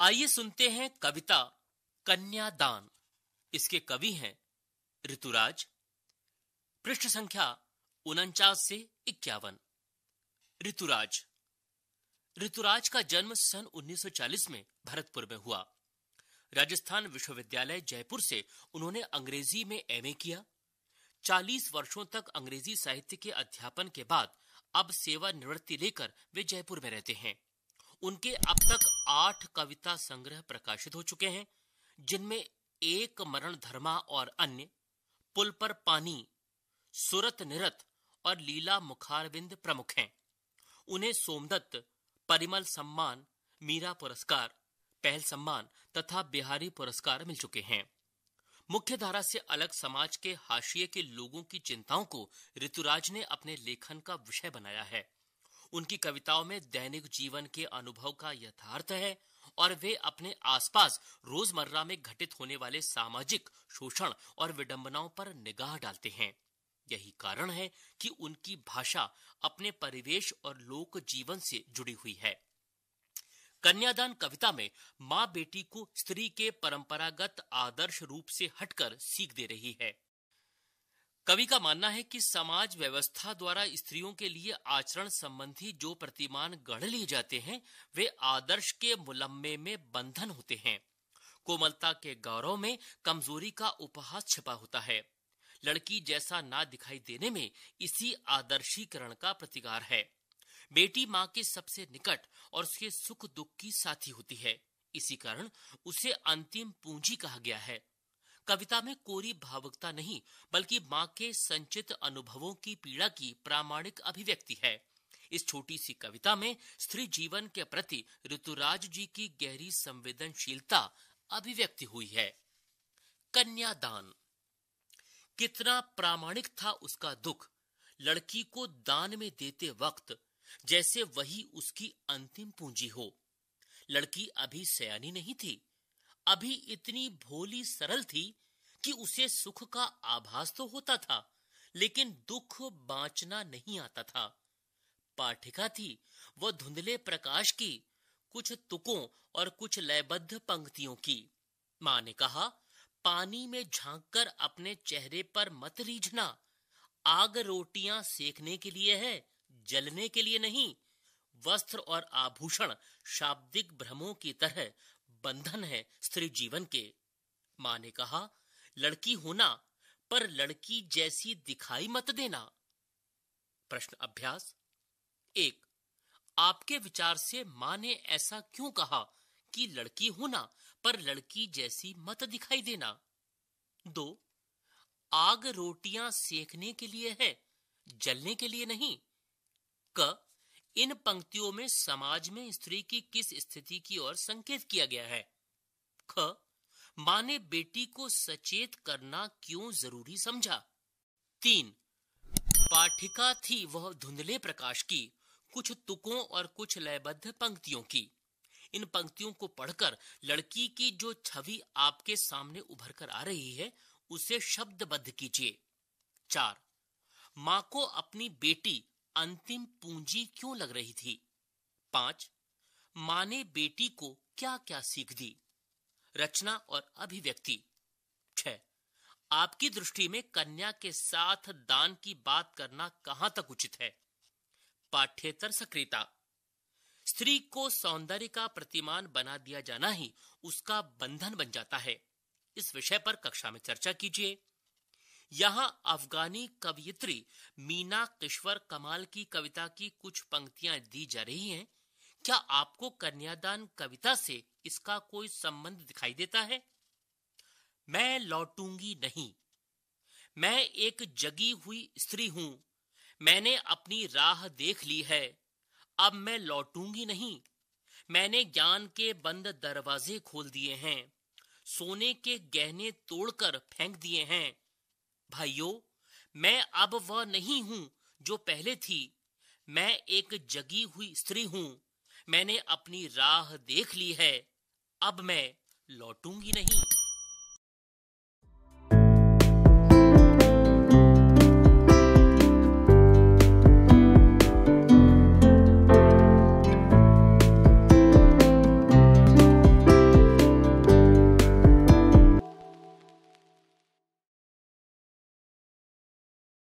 आइए सुनते हैं कविता कन्यादान। इसके कवि हैं ऋतुराज। पृष्ठ संख्या 49 से 51। ऋतुराज का जन्म सन 1940 में भरतपुर में हुआ। राजस्थान विश्वविद्यालय जयपुर से उन्होंने अंग्रेजी में एमए किया। 40 वर्षों तक अंग्रेजी साहित्य के अध्यापन के बाद अब सेवानिवृत्ति लेकर वे जयपुर में रहते हैं। उनके अब तक 8 कविता संग्रह प्रकाशित हो चुके हैं, जिनमें एक मरण धर्मा और अन्य, पुल पर पानी, सुरत निरत और लीला मुखारविंद प्रमुख हैं। उन्हें सोमदत्त, परिमल सम्मान, मीरा पुरस्कार, पहल सम्मान तथा बिहारी पुरस्कार मिल चुके हैं। मुख्य धारा से अलग समाज के हाशिए के लोगों की चिंताओं को ऋतुराज ने अपने लेखन का विषय बनाया है। उनकी कविताओं में दैनिक जीवन के अनुभव का यथार्थ है और वे अपने आसपास रोजमर्रा में घटित होने वाले सामाजिक शोषण और विडंबनाओं पर निगाह डालते हैं। यही कारण है कि उनकी भाषा अपने परिवेश और लोक जीवन से जुड़ी हुई है। कन्यादान कविता में माँ बेटी को स्त्री के परंपरागत आदर्श रूप से हटकर सीख दे रही है। कवि का मानना है कि समाज व्यवस्था द्वारा स्त्रियों के लिए आचरण संबंधी जो प्रतिमान गढ़ लिए जाते हैं, वे आदर्श के मुलम्मे में बंधन होते हैं। कोमलता के गौरव में कमजोरी का उपहास छिपा होता है। लड़की जैसा ना दिखाई देने में इसी आदर्शीकरण का प्रतिकार है। बेटी माँ के सबसे निकट और उसके सुख दुख की साथी होती है। इसी कारण उसे अंतिम पूंजी कहा गया है। कविता में कोरी भावुकता नहीं, बल्कि माँ के संचित अनुभवों की पीड़ा की प्रामाणिक अभिव्यक्ति है। इस छोटी सी कविता में स्त्री जीवन के प्रति ऋतुराज जी की गहरी संवेदनशीलता अभिव्यक्ति हुई है। कन्यादान। कितना प्रामाणिक था उसका दुख, लड़की को दान में देते वक्त, जैसे वही उसकी अंतिम पूंजी हो। लड़की अभी सयानी नहीं थी, अभी इतनी भोली सरल थी कि उसे सुख का आभास तो होता था, लेकिन दुख बांचना नहीं आता था। पाठिका थी वह धुंधले प्रकाश की, कुछ तुकों और कुछ लयबद्ध पंक्तियों की। माँ ने कहा, पानी में झांककर अपने चेहरे पर मत रीझना। आग रोटियां सेकने के लिए है, जलने के लिए नहीं। वस्त्र और आभूषण शाब्दिक भ्रमों की तरह बंधन है स्त्री जीवन के। माँ ने कहा, लड़की होना पर लड़की जैसी दिखाई मत देना। प्रश्न अभ्यास 1। आपके विचार से माँ ने ऐसा क्यों कहा कि लड़की होना पर लड़की जैसी मत दिखाई देना? 2। आग रोटियां सेकने के लिए है, जलने के लिए नहीं। क। इन पंक्तियों में समाज में स्त्री की किस स्थिति की ओर संकेत किया गया है? ख। माँ ने बेटी को सचेत करना क्यों जरूरी समझा? 3। पाठिका थी वह धुंधले प्रकाश की, कुछ तुकों और कुछ लयबद्ध पंक्तियों की। इन पंक्तियों को पढ़कर लड़की की जो छवि आपके सामने उभर कर आ रही है, उसे शब्दबद्ध कीजिए। 4। माँ को अपनी बेटी अंतिम पूंजी क्यों लग रही थी? 5। माँ ने बेटी को क्या क्या सीख दी? रचना और अभिव्यक्ति। 6। आपकी दृष्टि में कन्या के साथ दान की बात करना कहां तक उचित है? पाठ्येतर सक्रियता। स्त्री को सौंदर्य का प्रतिमान बना दिया जाना ही उसका बंधन बन जाता है। इस विषय पर कक्षा में चर्चा कीजिए। यहाँ अफगानी कवयित्री मीना किश्वर कमाल की कविता की कुछ पंक्तियां दी जा रही हैं। क्या आपको कन्यादान कविता से इसका कोई संबंध दिखाई देता है? मैं लौटूंगी नहीं। मैं एक जगी हुई स्त्री हूं। मैंने अपनी राह देख ली है। अब मैं लौटूंगी नहीं। मैंने ज्ञान के बंद दरवाजे खोल दिए हैं। सोने के गहने तोड़कर फेंक दिए हैं। भाइयों, मैं अब वह नहीं हूं जो पहले थी। मैं एक जगी हुई स्त्री हूं। मैंने अपनी राह देख ली है। अब मैं लौटूंगी नहीं।